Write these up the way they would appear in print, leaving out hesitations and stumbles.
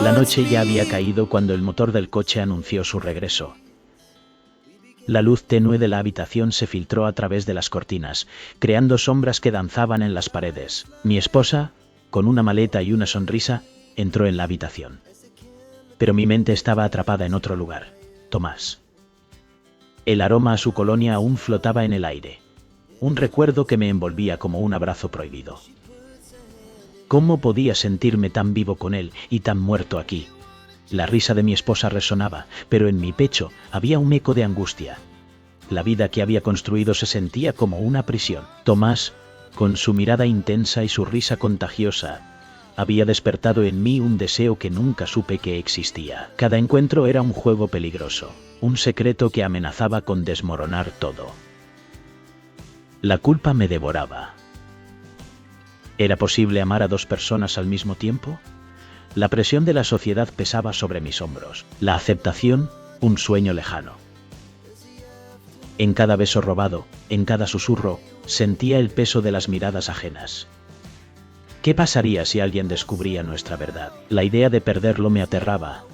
La noche ya había caído cuando el motor del coche anunció su regreso. La luz tenue de la habitación se filtró a través de las cortinas, creando sombras que danzaban en las paredes. Mi esposa, con una maleta y una sonrisa, entró en la habitación. Pero mi mente estaba atrapada en otro lugar. Tomás. El aroma a su colonia aún flotaba en el aire. Un recuerdo que me envolvía como un abrazo prohibido. ¿Cómo podía sentirme tan vivo con él y tan muerto aquí? La risa de mi esposa resonaba, pero en mi pecho había un eco de angustia. La vida que había construido se sentía como una prisión. Tomás, con su mirada intensa y su risa contagiosa, había despertado en mí un deseo que nunca supe que existía. Cada encuentro era un juego peligroso, un secreto que amenazaba con desmoronar todo. La culpa me devoraba. ¿Era posible amar a dos personas al mismo tiempo? La presión de la sociedad pesaba sobre mis hombros. La aceptación, un sueño lejano. En cada beso robado, en cada susurro, sentía el peso de las miradas ajenas. ¿Qué pasaría si alguien descubría nuestra verdad? La idea de perderlo me aterraba,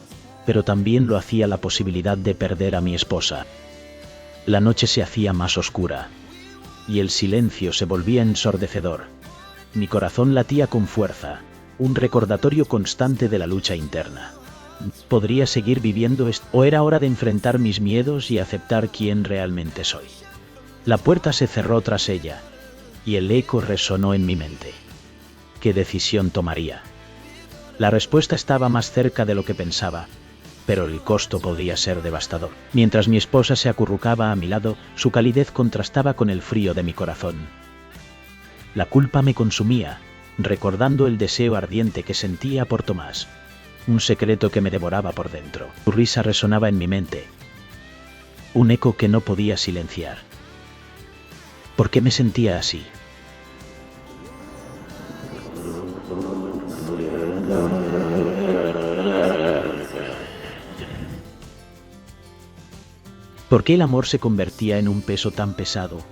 pero también lo hacía la posibilidad de perder a mi esposa. La noche se hacía más oscura, y el silencio se volvía ensordecedor. Mi corazón latía con fuerza, un recordatorio constante de la lucha interna. ¿Podría seguir viviendo esto? ¿O era hora de enfrentar mis miedos y aceptar quién realmente soy? La puerta se cerró tras ella, y el eco resonó en mi mente. ¿Qué decisión tomaría? La respuesta estaba más cerca de lo que pensaba, pero el costo podría ser devastador. Mientras mi esposa se acurrucaba a mi lado, su calidez contrastaba con el frío de mi corazón. La culpa me consumía, recordando el deseo ardiente que sentía por Tomás. Un secreto que me devoraba por dentro. Su risa resonaba en mi mente. Un eco que no podía silenciar. ¿Por qué me sentía así? ¿Por qué el amor se convertía en un peso tan pesado?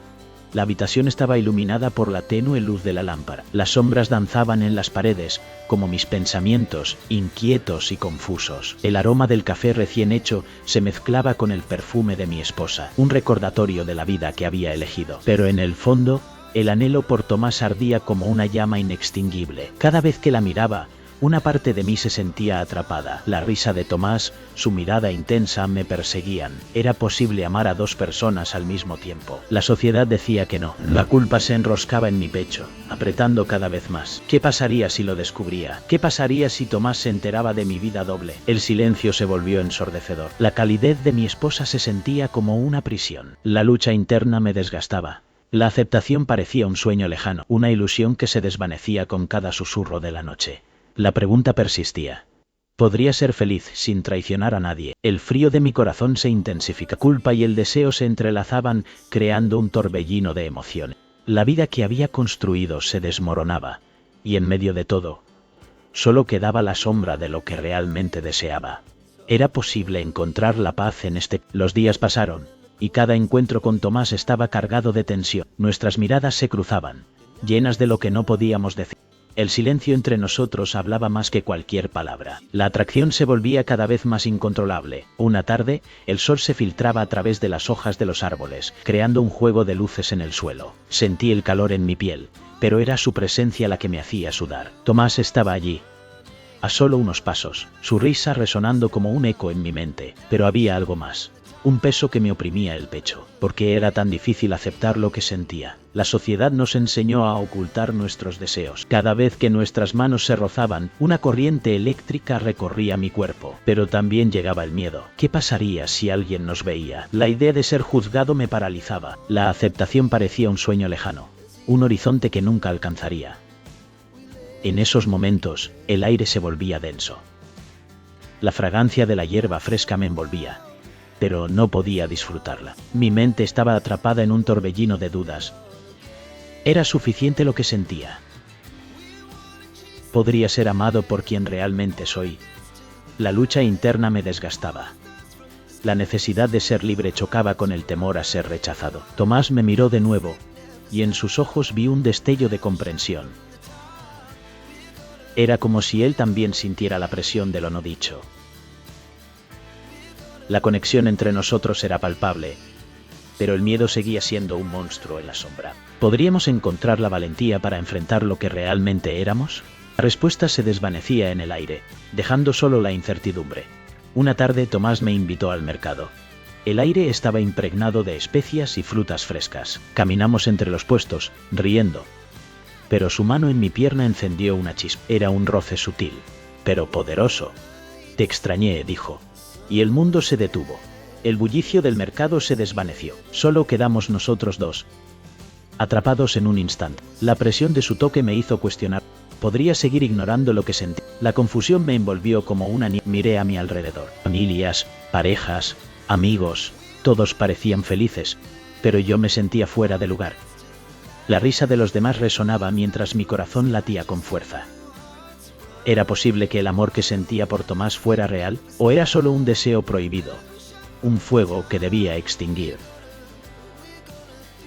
La habitación estaba iluminada por la tenue luz de la lámpara. Las sombras danzaban en las paredes, como mis pensamientos, inquietos y confusos. El aroma del café recién hecho se mezclaba con el perfume de mi esposa, un recordatorio de la vida que había elegido. Pero en el fondo, el anhelo por Tomás ardía como una llama inextinguible. Cada vez que la miraba, una parte de mí se sentía atrapada. La risa de Tomás, su mirada intensa me perseguían. Era posible amar a dos personas al mismo tiempo. La sociedad decía que no. La culpa se enroscaba en mi pecho, apretando cada vez más. ¿Qué pasaría si lo descubría? ¿Qué pasaría si Tomás se enteraba de mi vida doble? El silencio se volvió ensordecedor. La calidez de mi esposa se sentía como una prisión. La lucha interna me desgastaba. La aceptación parecía un sueño lejano, una ilusión que se desvanecía con cada susurro de la noche. La pregunta persistía. ¿Podría ser feliz sin traicionar a nadie? El frío de mi corazón se intensificaba. La culpa y el deseo se entrelazaban, creando un torbellino de emociones. La vida que había construido se desmoronaba, y en medio de todo, solo quedaba la sombra de lo que realmente deseaba. ¿Era posible encontrar la paz en este? Los días pasaron, y cada encuentro con Tomás estaba cargado de tensión. Nuestras miradas se cruzaban, llenas de lo que no podíamos decir. El silencio entre nosotros hablaba más que cualquier palabra. La atracción se volvía cada vez más incontrolable. Una tarde, el sol se filtraba a través de las hojas de los árboles, creando un juego de luces en el suelo. Sentí el calor en mi piel, pero era su presencia la que me hacía sudar. Tomás estaba allí, a solo unos pasos, su risa resonando como un eco en mi mente. Pero había algo más. Un peso que me oprimía el pecho. ¿Por qué era tan difícil aceptar lo que sentía? La sociedad nos enseñó a ocultar nuestros deseos. Cada vez que nuestras manos se rozaban, una corriente eléctrica recorría mi cuerpo. Pero también llegaba el miedo. ¿Qué pasaría si alguien nos veía? La idea de ser juzgado me paralizaba. La aceptación parecía un sueño lejano, un horizonte que nunca alcanzaría. En esos momentos, el aire se volvía denso. La fragancia de la hierba fresca me envolvía, pero no podía disfrutarla. Mi mente estaba atrapada en un torbellino de dudas. ¿Era suficiente lo que sentía? ¿Podría ser amado por quien realmente soy? La lucha interna me desgastaba. La necesidad de ser libre chocaba con el temor a ser rechazado. Tomás me miró de nuevo, y en sus ojos vi un destello de comprensión. Era como si él también sintiera la presión de lo no dicho. La conexión entre nosotros era palpable, pero el miedo seguía siendo un monstruo en la sombra. ¿Podríamos encontrar la valentía para enfrentar lo que realmente éramos? La respuesta se desvanecía en el aire, dejando solo la incertidumbre. Una tarde Tomás me invitó al mercado. El aire estaba impregnado de especias y frutas frescas. Caminamos entre los puestos, riendo. Pero su mano en mi pierna encendió una chispa. Era un roce sutil, pero poderoso. Te extrañé, dijo. Y el mundo se detuvo. El bullicio del mercado se desvaneció. Solo quedamos nosotros dos, atrapados en un instante. La presión de su toque me hizo cuestionar. ¿Podría seguir ignorando lo que sentí? La confusión me envolvió como una niebla. Miré a mi alrededor. Familias, parejas, amigos, todos parecían felices, pero yo me sentía fuera de lugar. La risa de los demás resonaba mientras mi corazón latía con fuerza. ¿Era posible que el amor que sentía por Tomás fuera real, o era solo un deseo prohibido? Un fuego que debía extinguir.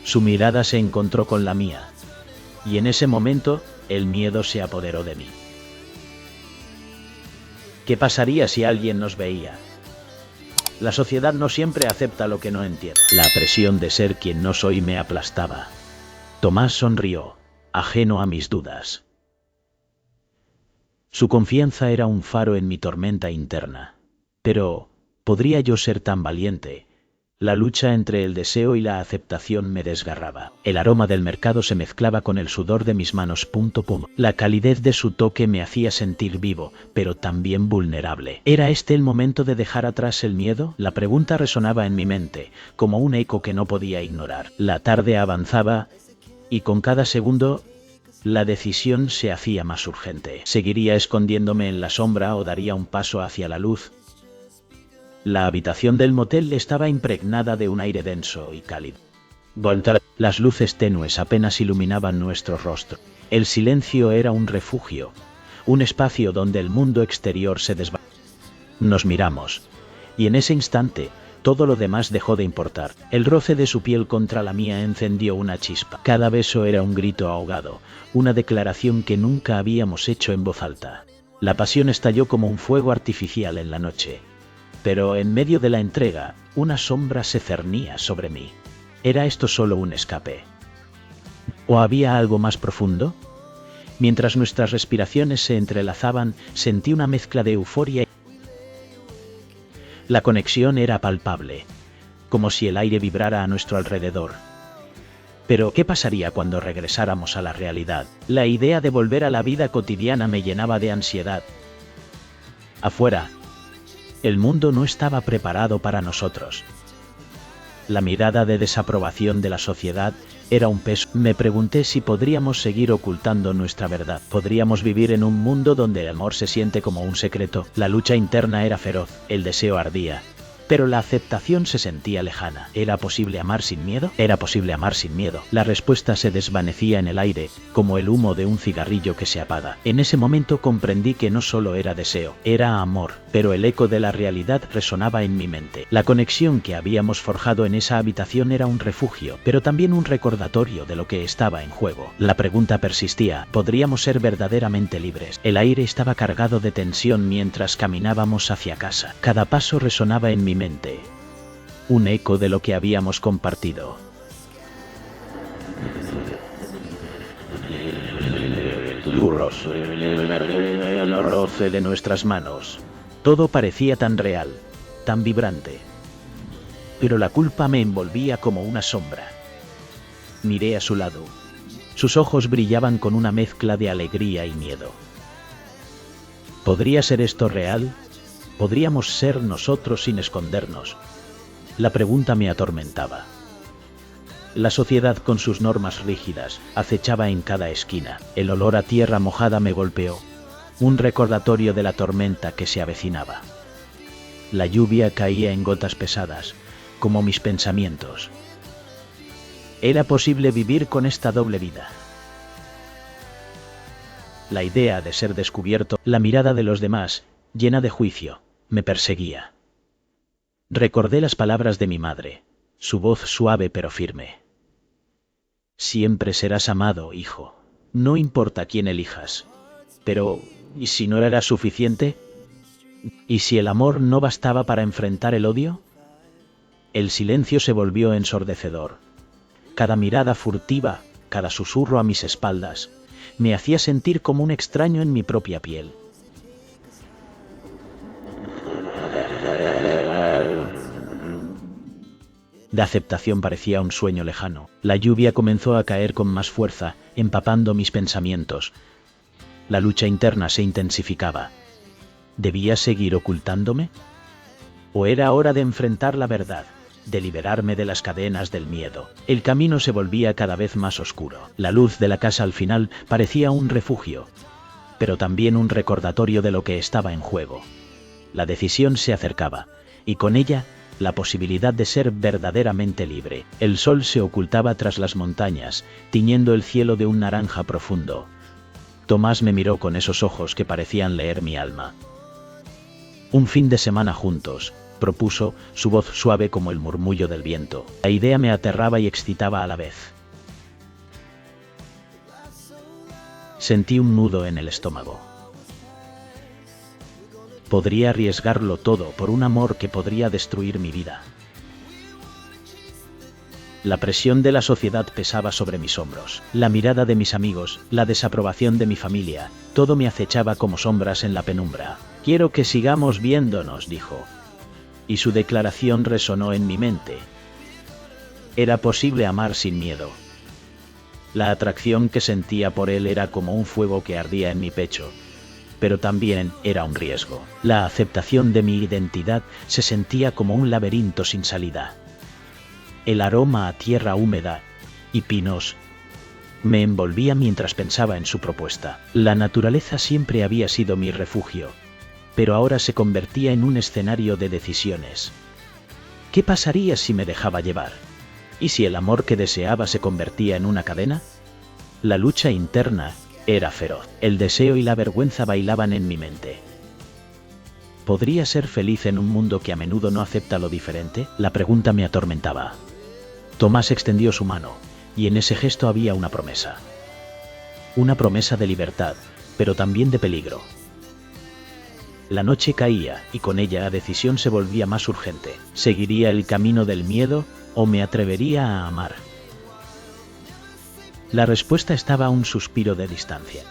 Su mirada se encontró con la mía, y en ese momento, el miedo se apoderó de mí. ¿Qué pasaría si alguien nos veía? La sociedad no siempre acepta lo que no entiende. La presión de ser quien no soy me aplastaba. Tomás sonrió, ajeno a mis dudas. Su confianza era un faro en mi tormenta interna. Pero, ¿podría yo ser tan valiente? La lucha entre el deseo y la aceptación me desgarraba. El aroma del mercado se mezclaba con el sudor de mis manos. La calidez de su toque me hacía sentir vivo, pero también vulnerable. ¿Era este el momento de dejar atrás el miedo? La pregunta resonaba en mi mente, como un eco que no podía ignorar. La tarde avanzaba, y con cada segundo, la decisión se hacía más urgente. ¿Seguiría escondiéndome en la sombra o daría un paso hacia la luz? La habitación del motel estaba impregnada de un aire denso y cálido. Las luces tenues apenas iluminaban nuestro rostro. El silencio era un refugio, un espacio donde el mundo exterior se desvanecía. Nos miramos, y en ese instante, todo lo demás dejó de importar. El roce de su piel contra la mía encendió una chispa. Cada beso era un grito ahogado, una declaración que nunca habíamos hecho en voz alta. La pasión estalló como un fuego artificial en la noche. Pero en medio de la entrega, una sombra se cernía sobre mí. ¿Era esto solo un escape? ¿O había algo más profundo? Mientras nuestras respiraciones se entrelazaban, sentí una mezcla de euforia y... La conexión era palpable, como si el aire vibrara a nuestro alrededor. Pero, ¿qué pasaría cuando regresáramos a la realidad? La idea de volver a la vida cotidiana me llenaba de ansiedad. Afuera, el mundo no estaba preparado para nosotros. La mirada de desaprobación de la sociedad era un peso. Me pregunté si podríamos seguir ocultando nuestra verdad. ¿Podríamos vivir en un mundo donde el amor se siente como un secreto? La lucha interna era feroz, el deseo ardía. Pero la aceptación se sentía lejana. ¿Era posible amar sin miedo? Era posible amar sin miedo. La respuesta se desvanecía en el aire, como el humo de un cigarrillo que se apaga. En ese momento comprendí que no solo era deseo, era amor, pero el eco de la realidad resonaba en mi mente. La conexión que habíamos forjado en esa habitación era un refugio, pero también un recordatorio de lo que estaba en juego. La pregunta persistía, ¿podríamos ser verdaderamente libres? El aire estaba cargado de tensión mientras caminábamos hacia casa. Cada paso resonaba en mi mente, un eco de lo que habíamos compartido. El roce de nuestras manos. Todo parecía tan real, tan vibrante. Pero la culpa me envolvía como una sombra. Miré a su lado. Sus ojos brillaban con una mezcla de alegría y miedo. ¿Podría ser esto real? ¿Podríamos ser nosotros sin escondernos? La pregunta me atormentaba. La sociedad con sus normas rígidas acechaba en cada esquina. El olor a tierra mojada me golpeó, un recordatorio de la tormenta que se avecinaba. La lluvia caía en gotas pesadas, como mis pensamientos. ¿Era posible vivir con esta doble vida? La idea de ser descubierto, la mirada de los demás, llena de juicio, me perseguía. Recordé las palabras de mi madre, su voz suave pero firme. Siempre serás amado, hijo, no importa quién elijas. Pero, ¿y si no era suficiente? ¿Y si el amor no bastaba para enfrentar el odio? El silencio se volvió ensordecedor. Cada mirada furtiva, cada susurro a mis espaldas, me hacía sentir como un extraño en mi propia piel. La aceptación parecía un sueño lejano. La lluvia comenzó a caer con más fuerza, empapando mis pensamientos. La lucha interna se intensificaba. ¿Debía seguir ocultándome? ¿O era hora de enfrentar la verdad, de liberarme de las cadenas del miedo? El camino se volvía cada vez más oscuro. La luz de la casa al final parecía un refugio, pero también un recordatorio de lo que estaba en juego. La decisión se acercaba, y con ella, la posibilidad de ser verdaderamente libre. El sol se ocultaba tras las montañas, tiñendo el cielo de un naranja profundo. Tomás me miró con esos ojos que parecían leer mi alma. Un fin de semana juntos, propuso, su voz suave como el murmullo del viento. La idea me aterraba y excitaba a la vez. Sentí un nudo en el estómago. Podría arriesgarlo todo por un amor que podría destruir mi vida. La presión de la sociedad pesaba sobre mis hombros. La mirada de mis amigos, la desaprobación de mi familia, todo me acechaba como sombras en la penumbra. «Quiero que sigamos viéndonos», dijo. Y su declaración resonó en mi mente. Era posible amar sin miedo. La atracción que sentía por él era como un fuego que ardía en mi pecho, pero también era un riesgo. La aceptación de mi identidad se sentía como un laberinto sin salida. El aroma a tierra húmeda y pinos me envolvía mientras pensaba en su propuesta. La naturaleza siempre había sido mi refugio, pero ahora se convertía en un escenario de decisiones. ¿Qué pasaría si me dejaba llevar? ¿Y si el amor que deseaba se convertía en una cadena? La lucha interna era feroz. El deseo y la vergüenza bailaban en mi mente. ¿Podría ser feliz en un mundo que a menudo no acepta lo diferente? La pregunta me atormentaba. Tomás extendió su mano, y en ese gesto había una promesa. Una promesa de libertad, pero también de peligro. La noche caía, y con ella la decisión se volvía más urgente. ¿Seguiría el camino del miedo, o me atrevería a amar? La respuesta estaba a un suspiro de distancia.